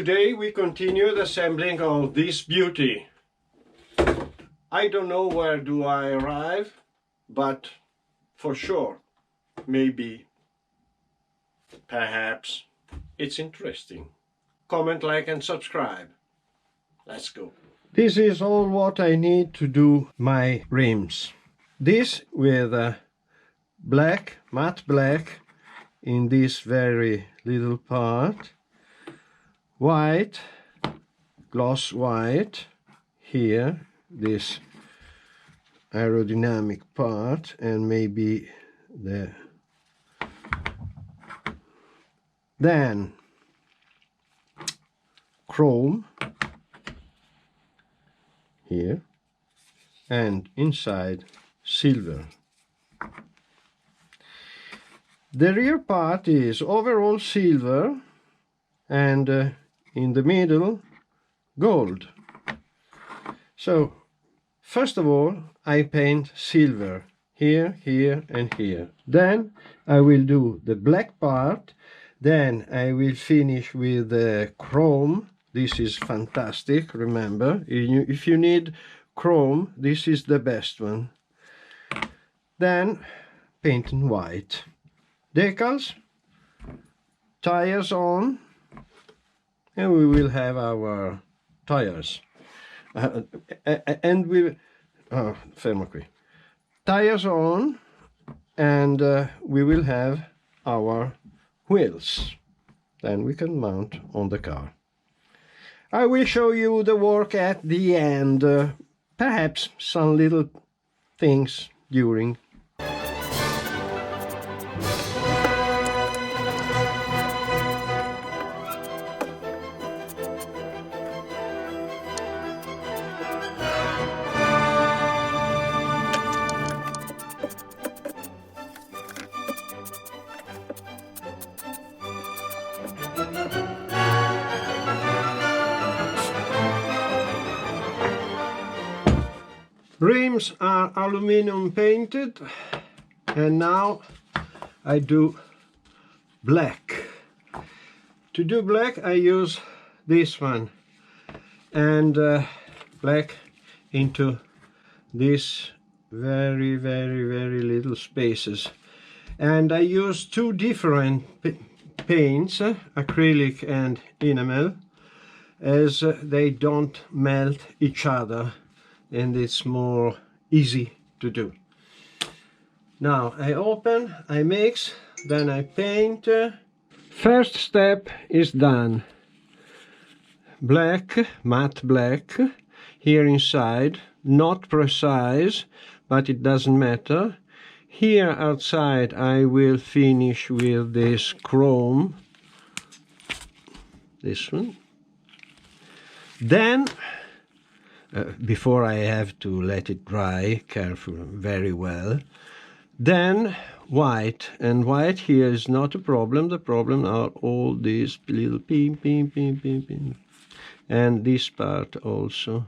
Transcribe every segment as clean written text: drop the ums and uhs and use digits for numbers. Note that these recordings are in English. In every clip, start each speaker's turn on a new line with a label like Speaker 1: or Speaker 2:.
Speaker 1: Today we continue the assembling of this beauty. I don't know where do I arrive, but for sure, maybe, perhaps, it's interesting. Comment, like and subscribe. Let's go. This is all what I need to do my rims. This with black, matte black in this very little part. White, gloss white, here, this aerodynamic part, and maybe the... Then chrome, here, and inside silver. The rear part is overall silver, and in the middle gold. So first of all I paint silver here, here and here. Then I will do the black part. Then I will finish with the chrome. This is fantastic, remember, if you need chrome, this is the best one. Then paint in white. Decals, tires on, and we will have our tires. And we... fermo qui. Tires on, and we will have our wheels. Then we can mount on the car. I will show you the work at the end. Perhaps some little things during. Rims are aluminum painted, and now I do black. To do black I use this one, and black into these very little spaces. And I use two different paints, acrylic and enamel, as they don't melt each other, and it's more easy to do. Now I open, I mix, then I paint. First step is done. Black, matte black, here inside, not precise, but it doesn't matter. Here outside I will finish with this chrome, this one. Then before I have to let it dry carefully, very well. Then white, and white here is not a problem. The problem are all these little pin, and this part also,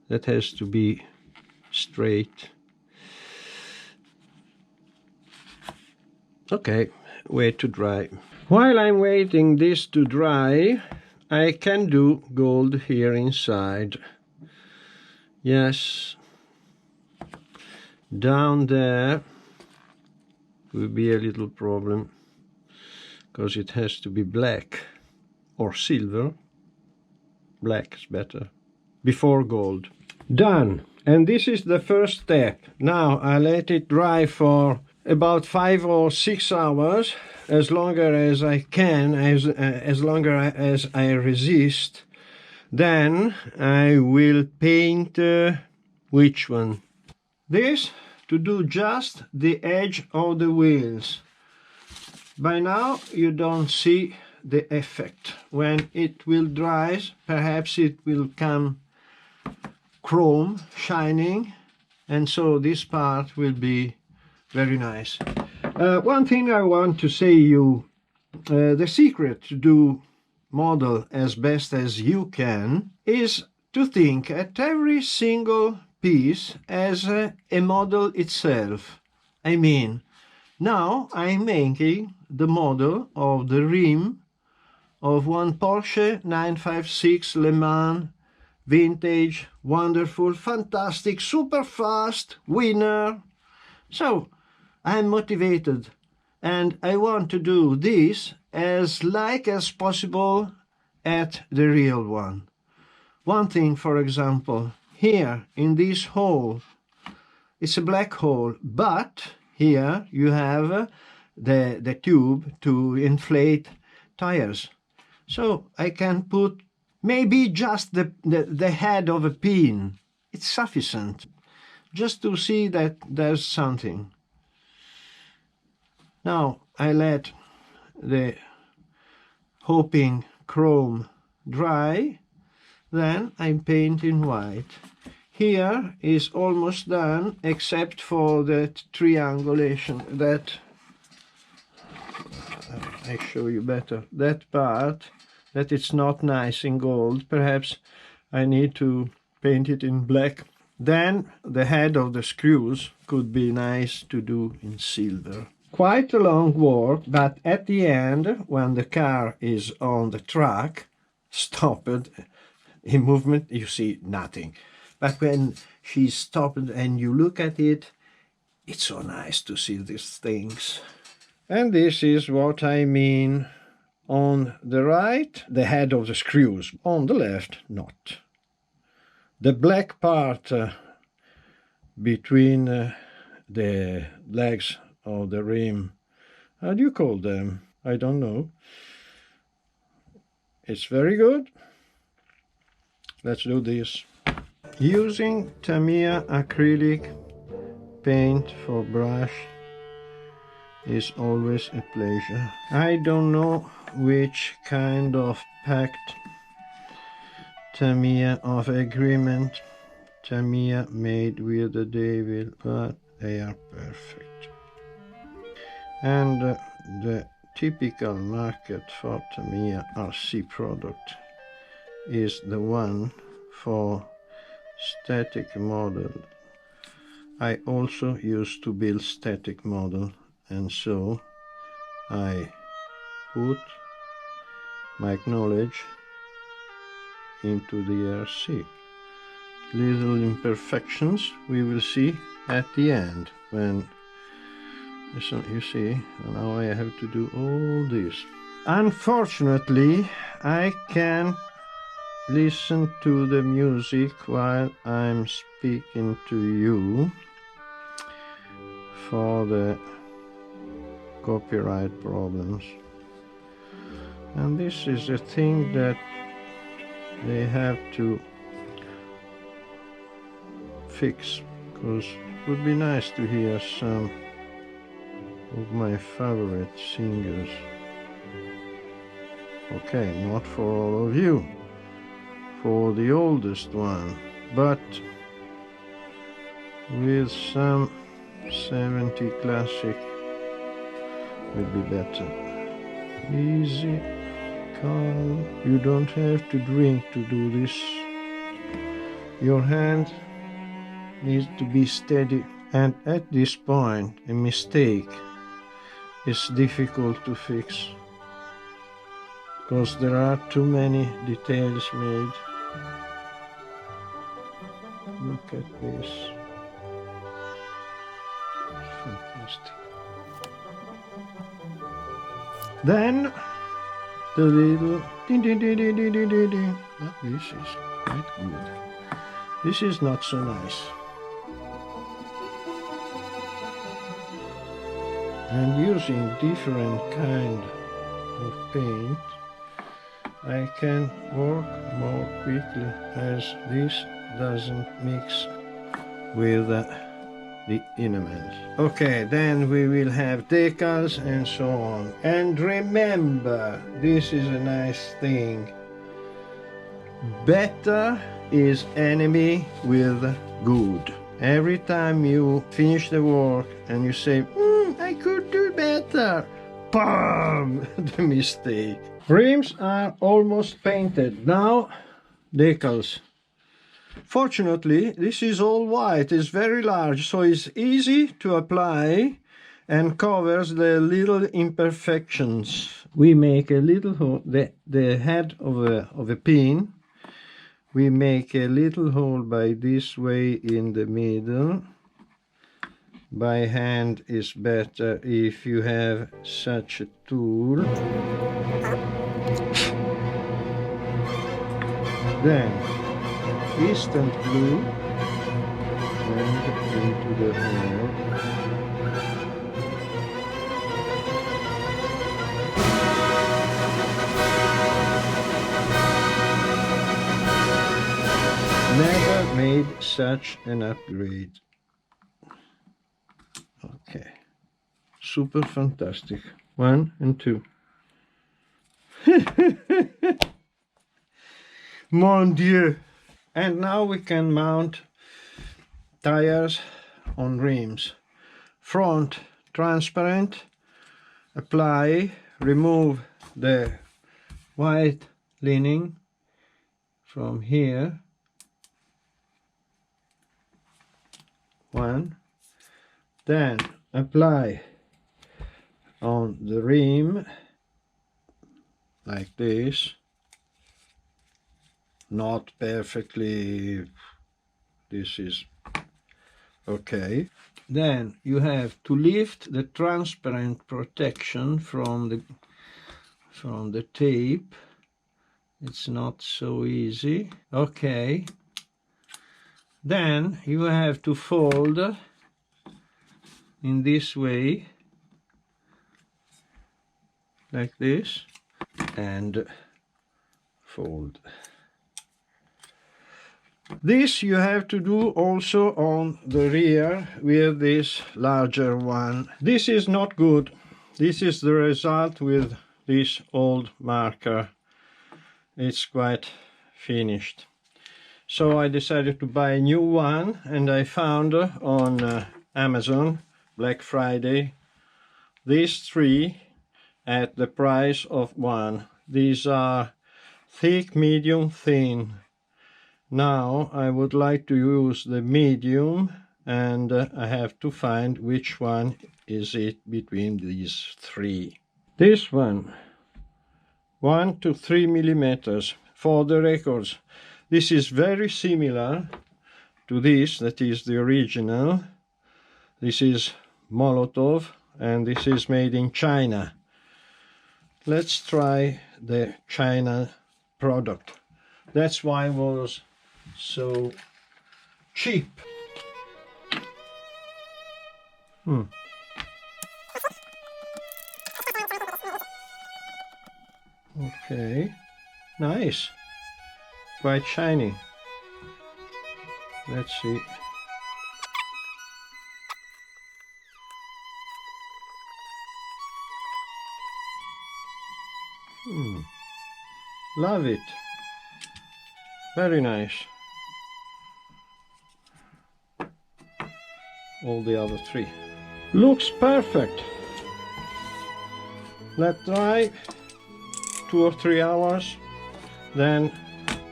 Speaker 1: that has to be straight. Okay, wait to dry. While I'm waiting this to dry, I can do gold here inside. Yes, down there will be a little problem, because it has to be black or silver. Black is better, before gold. Done, and this is the first step. Now I let it dry for about 5 or 6 hours, as longer as I can, as longer as I resist. Then I will paint which one? This, to do just the edge of the wheels. By now you don't see the effect. When it will dry, perhaps it will come chrome, shining, and so this part will be very nice. One thing I want to say you, the secret to do model as best as you can is to think at every single piece as a model itself. I mean, now I'm making the model of the rim of one Porsche 956 Le Mans, vintage, wonderful, fantastic, super fast, winner. So I'm motivated and I want to do this as like as possible at the real one. One thing, for example, here in this hole, it's a black hole, but here you have the tube to inflate tires. So I can put maybe just the head of a pin. It's sufficient, just to see that there's something. Now I let the hopping chrome dry, then I paint in white. Here is almost done, except for that triangulation, that I show you better, that part, that it's not nice in gold. Perhaps I need to paint it in black. Then the head of the screws could be nice to do in silver. Quite a long work, but at the end, when the car is on the track, stopped, in movement, you see nothing. But when she's stopped and you look at it, it's so nice to see these things. And this is what I mean. On the right, the head of the screws. On the left, not. The black part between the legs of the rim, how do you call them? I don't know. It's very good. Let's do this. Using Tamiya acrylic paint for brush is always a pleasure. I don't know which kind of pact Tamiya of agreement Tamiya made with the devil, but they are perfect. And the typical market for Tamiya RC product is the one for static model. I also used to build static model, and so I put my knowledge into the RC. Little imperfections we will see at the end, when you see, now I have to do all this. Unfortunately, I can't listen to the music while I'm speaking to you for the copyright problems. And this is a thing that they have to fix, because it would be nice to hear some of my favorite singers. Okay, not for all of you, for the oldest one, but with some 70 classic will be better. Easy, calm, you don't have to drink to do this. Your hand needs to be steady, and at this point a mistake is difficult to fix, because there are too many details made. Look at this. Fantastic. Then the little ding ding ding ding ding ding ding ding. This is quite good. This is not so nice. And using different kind of paint, I can work more quickly, as this doesn't mix with the enamels. Okay, then we will have decals and so on. And remember, this is a nice thing. Better is enemy with good. Every time you finish the work and you say, I could do better, BAM! The mistake. Rims are almost painted. Now, decals. Fortunately, this is all white. It's very large, so it's easy to apply, and covers the little imperfections. We make a little hole, the head of a pin. We make a little hole by this way in the middle. By hand is better if you have such a tool. Then instant glue and into the hole. Never made such an upgrade. Okay, super fantastic. 1 and 2. Mon Dieu! And now we can mount tires on rims. Front transparent, apply, remove the white lining from here. 1. Then apply on the rim like this. Not perfectly, this is okay. Then you have to lift the transparent protection from the tape. It's not so easy. Okay. Then you have to fold in this way, like this, and fold. This you have to do also on the rear with this larger one. This is not good. This is the result with this old marker. It's quite finished. So I decided to buy a new one, and I found on Amazon, Black Friday, these 3 at the price of 1. These are thick, medium, thin. Now I would like to use the medium, and I have to find which one is it between these 3. This one, 1 to 3 millimeters. For the records, this is very similar to this, that is the original. This is Molotov, and this is made in China. Let's try the China product. That's why it was so cheap. Okay, nice, quite shiny. Let's see. Love it. Very nice. All the other 3. Looks perfect. Let's try 2 or 3 hours. Then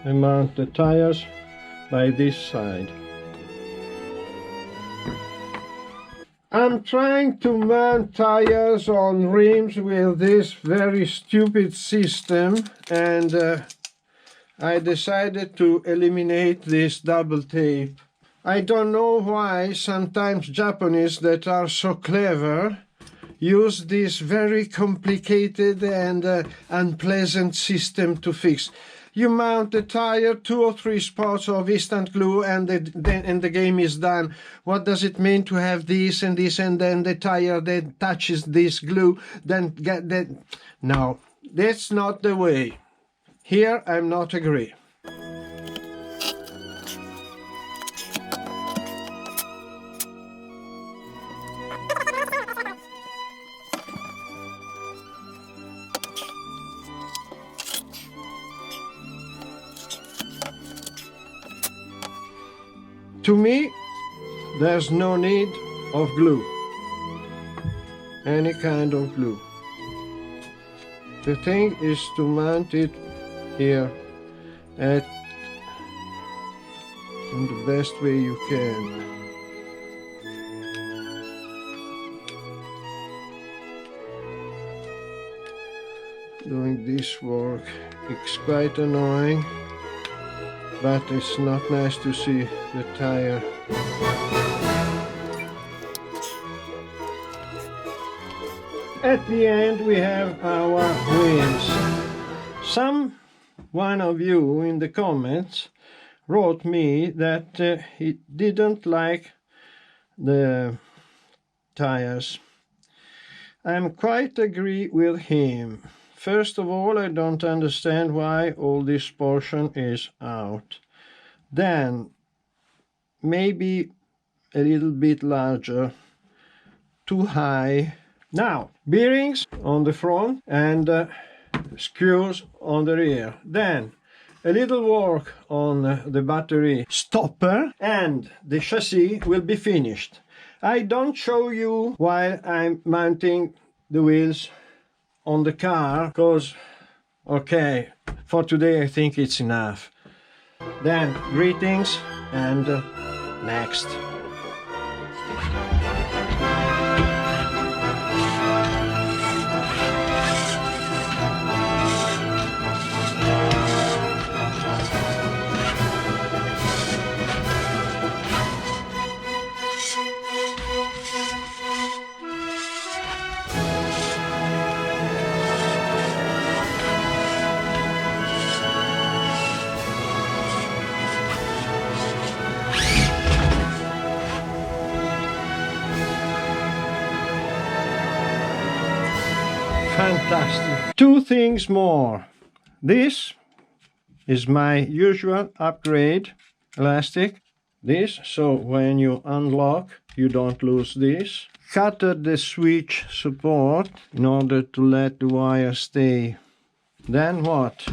Speaker 1: I mount the tires by this side. I'm trying to mount tires on rims with this very stupid system, and I decided to eliminate this double tape. I don't know why sometimes Japanese that are so clever use this very complicated and unpleasant system to fix. You mount the tire, 2 or 3 spots of instant glue, and the game is done. What does it mean to have this and this, and then the tire that touches this glue, then get that? No, that's not the way. Here I'm not agree. To me, there's no need of glue, any kind of glue. The thing is to mount it here in the best way you can. doing this work. It's quite annoying, but it's not nice to see the tire. At the end we have our wheels. One of you in the comments wrote me that he didn't like the tires. I'm quite agree with him. First of all, I don't understand why all this portion is out. Then maybe a little bit larger, too high. Now, bearings on the front and screws on the rear. Then a little work on the battery stopper and the chassis will be finished. I don't show you while I'm mounting the wheels on the car because, okay, for today I think it's enough. Then greetings and next. Fantastic. Two things more. This is my usual upgrade elastic. This, so when you unlock, you don't lose this. Cutted the switch support in order to let the wire stay. Then what?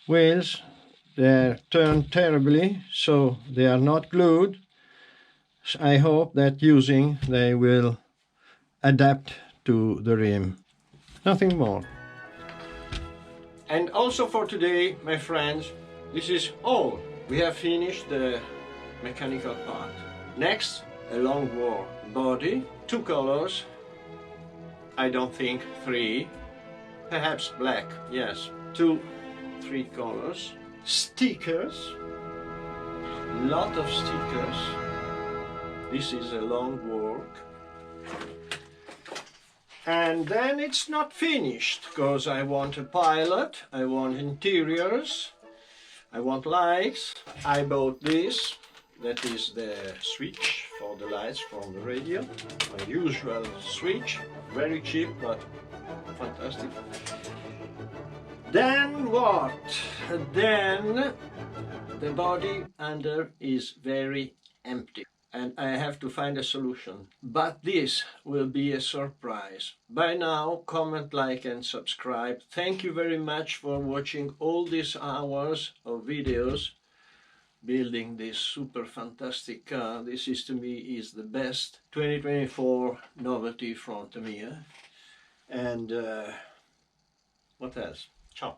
Speaker 1: Wheels, they turn terribly, so they are not glued. I hope that using they will adapt to the rim. Nothing more. And also for today, my friends, this is all. We have finished the mechanical part. Next, a long war body, 2 colors, I don't think 3, perhaps black, yes, 2, 3 colors. Stickers, lot of stickers. This is a long work. And then it's not finished, because I want a pilot, I want interiors, I want lights. I bought this, that is the switch for the lights from the radio. My usual switch, very cheap but fantastic. Then what? Then the body under is very empty. And I have to find a solution. But this will be a surprise. By now, comment, like and subscribe. Thank you very much for watching all these hours of videos building this super fantastic car. This is, to me, is the best 2024 novelty from Tamiya. And what else? Ciao.